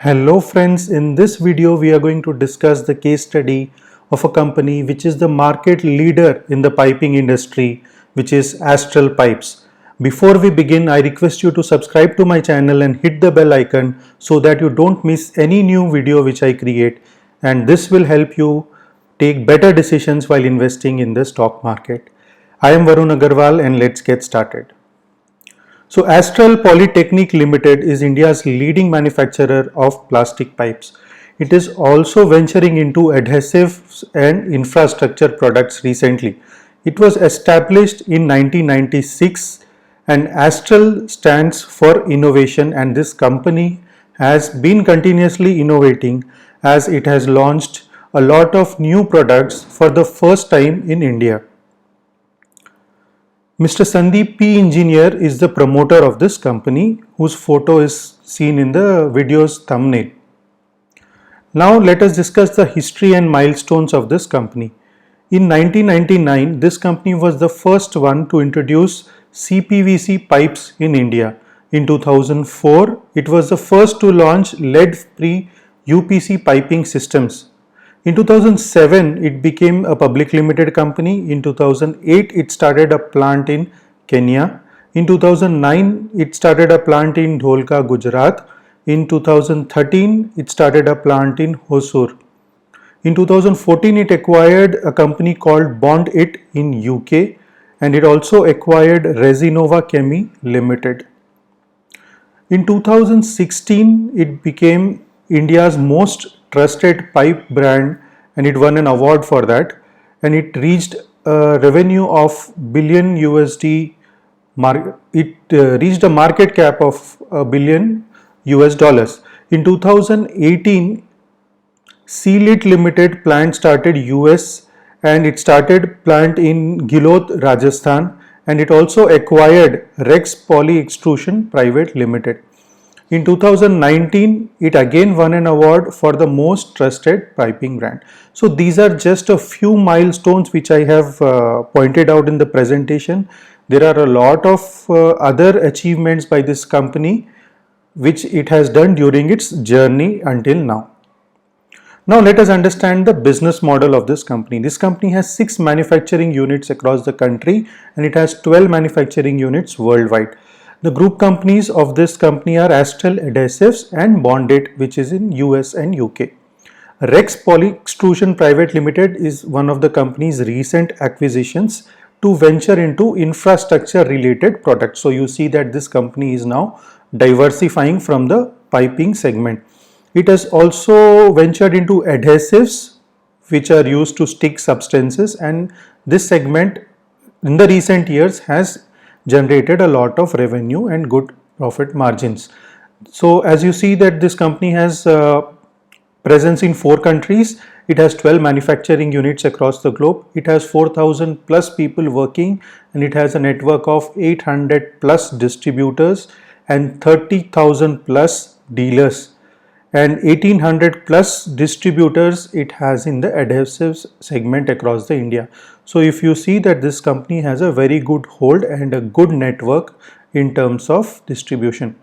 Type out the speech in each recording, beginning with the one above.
Hello friends, in this video we are going to discuss the case study of a company which is the market leader in the piping industry, which is Astral Pipes. Before we begin, I request you to subscribe to my channel and hit the bell icon so that you don't miss any new video which I create, and this will help you take better decisions while investing in the stock market. I am Varun Agarwal and let's get started. So Astral Polytechnic Limited is India's leading manufacturer of plastic pipes. It is also venturing into adhesives and infrastructure products recently. It was established in 1996 and Astral stands for innovation, and this company has been continuously innovating as it has launched a lot of new products for the first time in India. Mr. Sandeep P. Engineer is the promoter of this company, whose photo is seen in the video's thumbnail. Now let us discuss the history and milestones of this company. In 1999, this company was the first one to introduce CPVC pipes in India. In 2004, it was the first to launch lead-free UPC piping systems. In 2007, it became a public limited company. In 2008, it started a plant in Kenya. In 2009, it started a plant in Dholka, Gujarat. In 2013, it started a plant in Hosur. In 2014, it acquired a company called Bond It in UK, and it also acquired Resinova Chemi Limited. In 2016, it became India's most trusted pipe brand, and it won an award for that, and it reached a revenue of billion USD. It reached a market cap of $1 billion. In 2018, Sealit Limited plant started US, and it started plant in Gilot, Rajasthan, and it also acquired Rex Poly Extrusion Private Limited. In 2019, it again won an award for the most trusted piping brand. So these are just a few milestones which I have pointed out in the presentation. There are a lot of other achievements by this company which it has done during its journey until now. Now let us understand the business model of this company. This company has 6 manufacturing units across the country, and it has 12 manufacturing units worldwide. The group companies of this company are Astral Adhesives and Bond It, which is in US and UK. Rex Poly Extrusion Private Limited is one of the company's recent acquisitions to venture into infrastructure related products. So you see that this company is now diversifying from the piping segment. It has also ventured into adhesives, which are used to stick substances, and this segment in the recent years has generated a lot of revenue and good profit margins. So as you see that this company has presence in 4 countries. It has 12 manufacturing units across the globe. It has 4,000 plus people working, and it has a network of 800 plus distributors and 30,000 plus dealers, and 1800 plus distributors it has in the adhesives segment across the India. So if you see that this company has a very good hold and a good network in terms of distribution.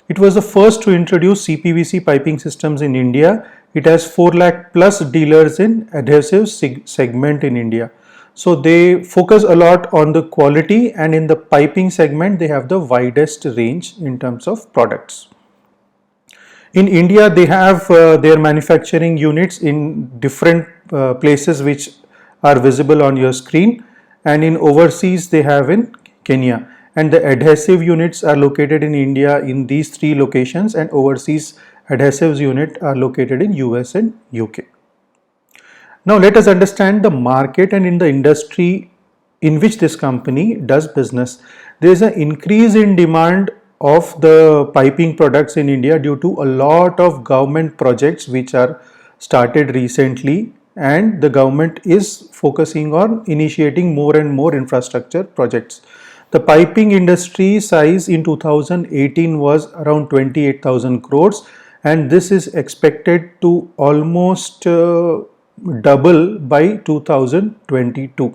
It was the first to introduce CPVC piping systems in India. It has 4 lakh plus dealers in adhesives segment in India. So they focus a lot on the quality, and in the piping segment they have the widest range in terms of products. In India, they have their manufacturing units in different places which are visible on your screen, and in overseas they have in Kenya, and the adhesive units are located in India in these 3 locations, and overseas adhesives unit are located in US and UK. Now let us understand the market and in the industry in which this company does business. There is an increase in demand of the piping products in India due to a lot of government projects which are started recently, and the government is focusing on initiating more and more infrastructure projects. The piping industry size in 2018 was around 28,000 crores, and this is expected to almost double by 2022.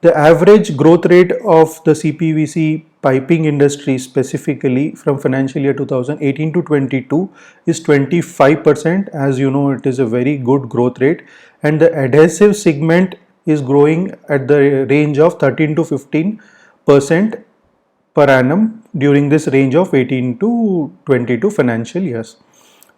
The average growth rate of the CPVC piping industry specifically from financial year 2018 to 22 is 25%. As you know, it is a very good growth rate, and the adhesive segment is growing at the range of 13 to 15% per annum during this range of 18 to 22 financial years.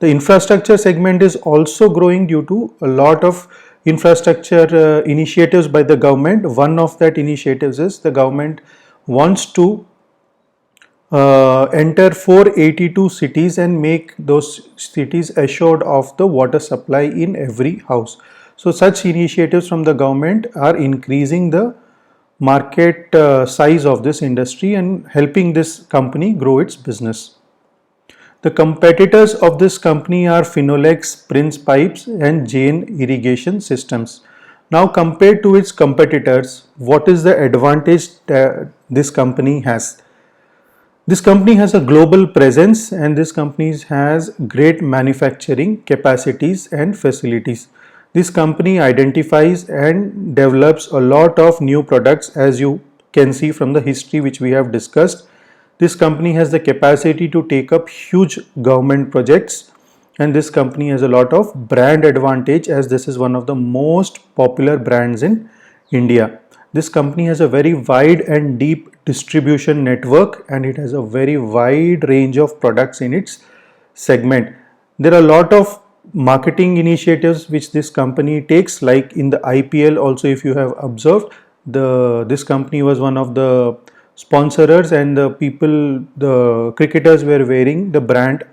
The infrastructure segment is also growing due to a lot of infrastructure initiatives by the government. One of that initiatives is the government wants to enter 482 cities and make those cities assured of the water supply in every house. So such initiatives from the government are increasing the market size of this industry and helping this company grow its business. The competitors of this company are Finolex, Prince Pipes and Jain Irrigation Systems. Now, compared to its competitors, what is the advantage that this company has? This company has a global presence, and this company has great manufacturing capacities and facilities. This company identifies and develops a lot of new products, as you can see from the history which we have discussed. This company has the capacity to take up huge government projects, and this company has a lot of brand advantage, as this is one of the most popular brands in India. This company has a very wide and deep distribution network, and it has a very wide range of products in its segment. There are a lot of marketing initiatives which this company takes, like in the IPL also, if you have observed, this company was one of the sponsorers, and the cricketers were wearing the brand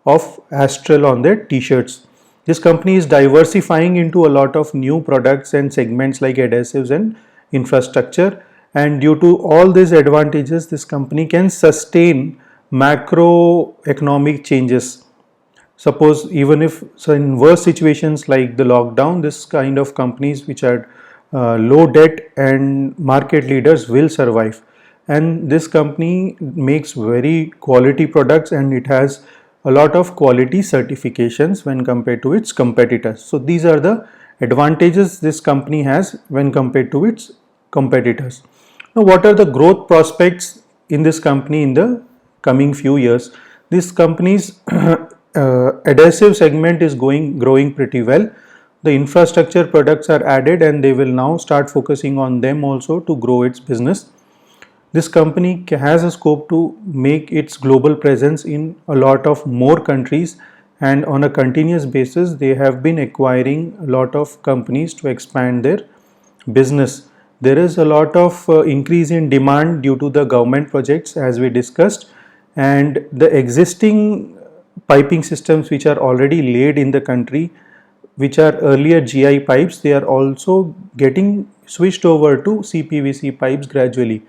of Astral on their t-shirts. This company is diversifying into a lot of new products and segments like adhesives and infrastructure, and due to all these advantages, this company can sustain macroeconomic changes. Suppose even if in worse situations like the lockdown, this kind of companies which are low debt and market leaders will survive. And this company makes very quality products, and it has a lot of quality certifications when compared to its competitors. So these are the advantages this company has when compared to its competitors. Now, what are the growth prospects in this company in the coming few years? This company's adhesive segment is growing pretty well. The infrastructure products are added, and they will now start focusing on them also to grow its business. This company has a scope to make its global presence in a lot of more countries, and on a continuous basis they have been acquiring a lot of companies to expand their business. There is a lot of increase in demand due to the government projects, as we discussed, and the existing piping systems which are already laid in the country, which are earlier GI pipes, they are also getting switched over to CPVC pipes gradually.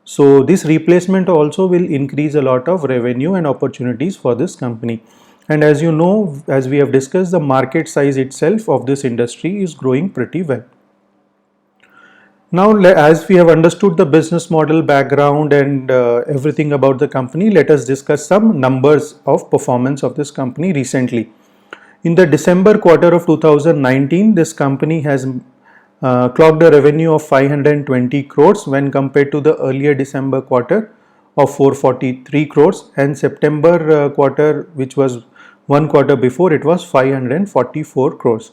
So this replacement also will increase a lot of revenue and opportunities for this company. And as you know, as we have discussed, the market size itself of this industry is growing pretty well. Now, as we have understood the business model, background and everything about the company, let us discuss some numbers of performance of this company recently. In the December quarter of 2019, this company has clocked a revenue of 520 crores when compared to the earlier December quarter of 443 crores, and September quarter, which was one quarter before, it was 544 crores.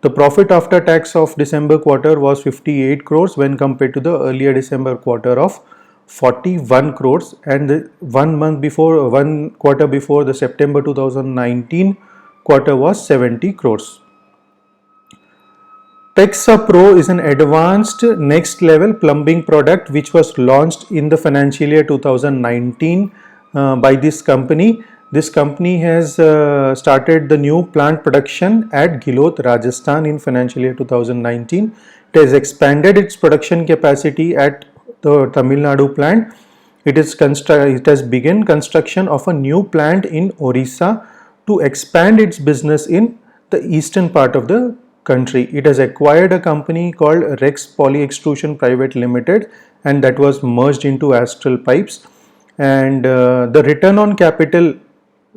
The profit after tax of December quarter was 58 crores when compared to the earlier December quarter of 41 crores, and the one quarter before, the September 2019 quarter was 70 crores. Pexa Pro is an advanced next level plumbing product which was launched in the financial year 2019 by this company. This company has started the new plant production at Gilot, Rajasthan in financial year 2019. It has expanded its production capacity at the Tamil Nadu plant. It has begun construction of a new plant in Orissa to expand its business in the eastern part of the country. It has acquired a company called Rex Poly Extrusion Private Limited, and that was merged into Astral Pipes. And the return on capital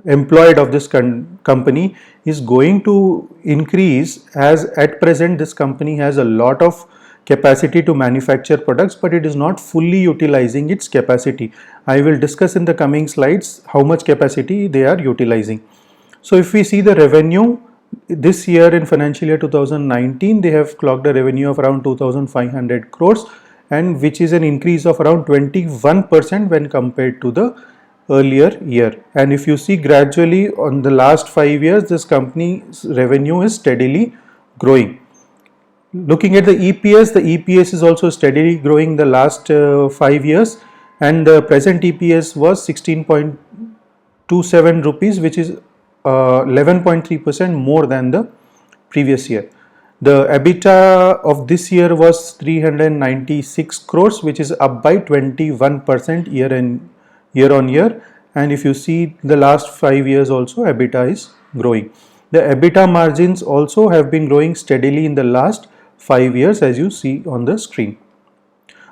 employed of this company is going to increase, as at present this company has a lot of capacity to manufacture products, but it is not fully utilizing its capacity. I will discuss in the coming slides how much capacity they are utilizing. So if we see the revenue this year in financial year 2019, they have clocked a revenue of around 2500 crores, and which is an increase of around 21% when compared to the earlier year. And if you see gradually on the last 5 years, this company's revenue is steadily growing. Looking at the EPS is also steadily growing the last 5 years, and the present EPS was 16.27 rupees, which is 11.3% more than the previous year. The EBITDA of this year was 396 crores, which is up by 21% year on year. And if you see the last 5 years also, EBITDA is growing. The EBITDA margins also have been growing steadily in the last 5 years, as you see on the screen.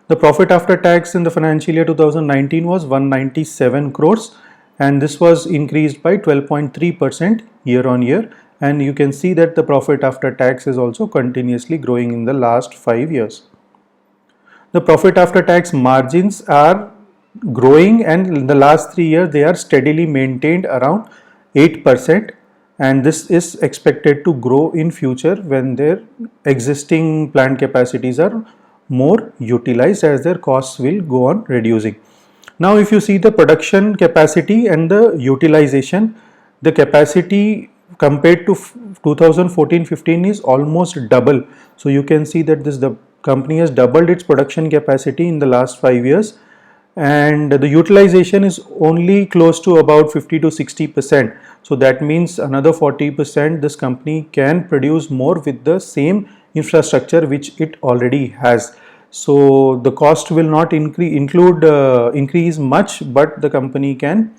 The profit after tax in the financial year 2019 was 197 crores, and this was increased by 12.3% year on year. And you can see that the profit after tax is also continuously growing in the last 5 years. The profit after tax margins are growing, and in the last 3 years they are steadily maintained around 8%, and this is expected to grow in future when their existing plant capacities are more utilized, as their costs will go on reducing. Now if you see the production capacity and the utilization, the capacity compared to 2014-15 is almost double. So you can see that the company has doubled its production capacity in the last 5 years, and the utilization is only close to about 50 to 60%. So that means another 40% this company can produce more with the same infrastructure which it already has. So the cost will not increase much, but the company can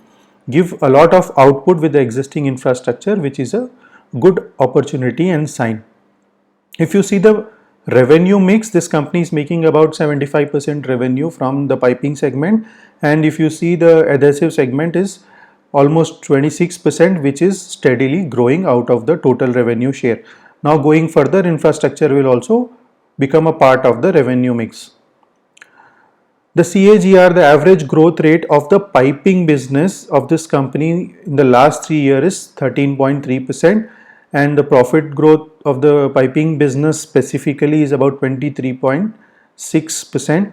give a lot of output with the existing infrastructure, which is a good opportunity and sign. If you see the revenue mix, this company is making about 75% revenue from the piping segment, and if you see the adhesive segment is almost 26%, which is steadily growing out of the total revenue share. Now going further, infrastructure will also become a part of the revenue mix. The CAGR, the average growth rate of the piping business of this company in the last 3 years is 13.3%, and the profit growth of the piping business specifically is about 23.6%.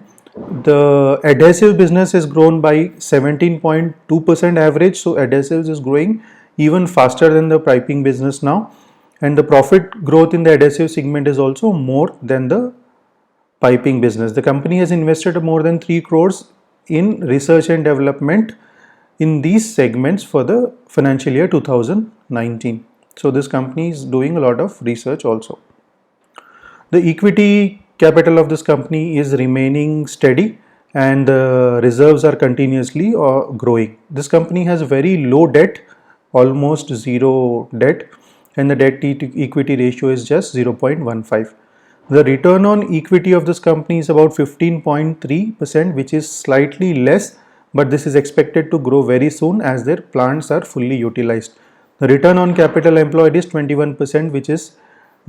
The adhesive business has grown by 17.2% average, so adhesives is growing even faster than the piping business now, and the profit growth in the adhesive segment is also more than the piping business. The company has invested more than 3 crores in research and development in these segments for the financial year 2019. So this company is doing a lot of research also. The equity capital of this company is remaining steady, and the reserves are continuously growing. This company has very low debt, almost zero debt, and the debt to equity ratio is just 0.15. The return on equity of this company is about 15.3%, which is slightly less, but this is expected to grow very soon as their plants are fully utilized. The return on capital employed is 21%, which is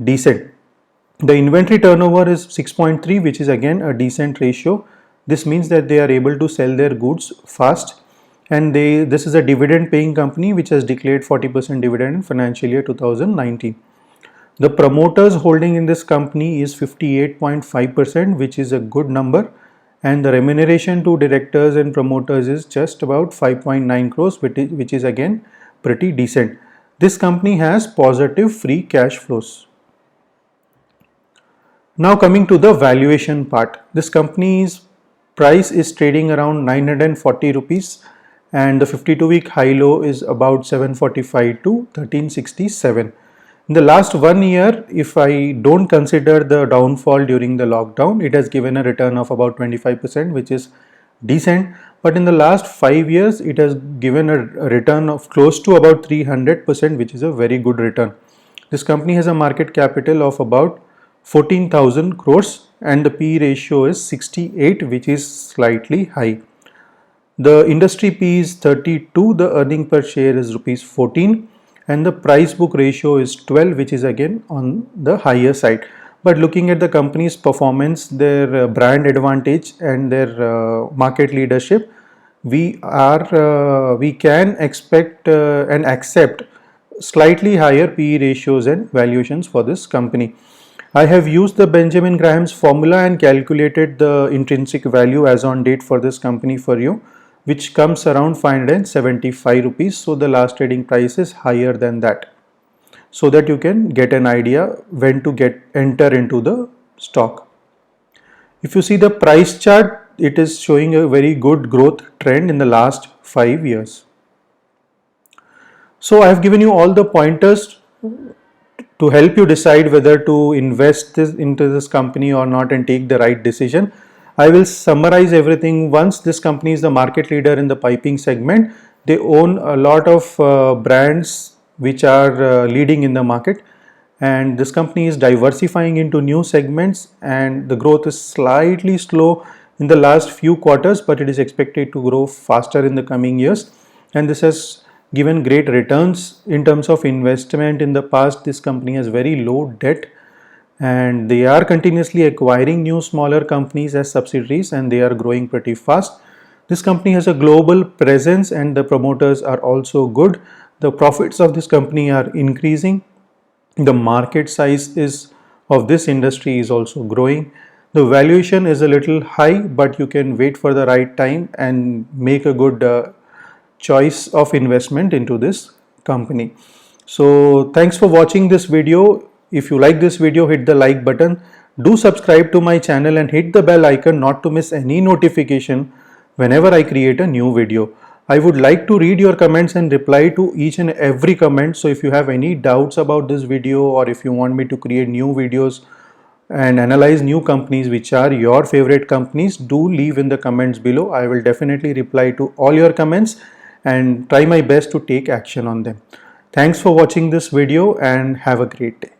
decent. The inventory turnover is 6.3, which is again a decent ratio. This means that they are able to sell their goods fast, and this is a dividend paying company which has declared 40% dividend in financial year 2019. The promoters holding in this company is 58.5%, which is a good number, and the remuneration to directors and promoters is just about 5.9 crores, which is again pretty decent. This company has positive free cash flows. Now coming to the valuation part, this company's price is trading around 940 rupees, and the 52-week high low is about 745 to 1367. In the last 1 year, if I don't consider the downfall during the lockdown, it has given a return of about 25%, which is decent. But in the last 5 years, it has given a return of close to about 300%, which is a very good return. This company has a market capital of about 14,000 crores, and the P ratio is 68, which is slightly high. The industry P is 32, the earning per share is rupees 14, and the price book ratio is 12, which is again on the higher side. But looking at the company's performance, their brand advantage and their market leadership, we can expect and accept slightly higher PE ratios and valuations for this company. I have used the Benjamin Graham's formula and calculated the intrinsic value as on date for this company for you, which comes around 575 rupees. So the last trading price is higher than that, so that you can get an idea when to enter into the stock. If you see the price chart, it is showing a very good growth trend in the last 5 years. So I have given you all the pointers to help you decide whether to invest into this company or not and take the right decision. I will summarize everything. Once, this company is the market leader in the piping segment. They own a lot of brands which are leading in the market, and this company is diversifying into new segments, and the growth is slightly slow in the last few quarters, but it is expected to grow faster in the coming years, and this has given great returns in terms of investment. In the past, this company has very low debt, and they are continuously acquiring new smaller companies as subsidiaries, and they are growing pretty fast. This company has a global presence, and the promoters are also good. The profits of this company are increasing. The market size is of this industry is also growing. The valuation is a little high, but you can wait for the right time and make a good choice of investment into this company. So thanks for watching this video. If you like this video, hit the like button. Do subscribe to my channel and hit the bell icon not to miss any notification whenever I create a new video. I would like to read your comments and reply to each and every comment. So if you have any doubts about this video, or if you want me to create new videos and analyze new companies which are your favorite companies, do leave in the comments below. I will definitely reply to all your comments and try my best to take action on them. Thanks for watching this video and have a great day.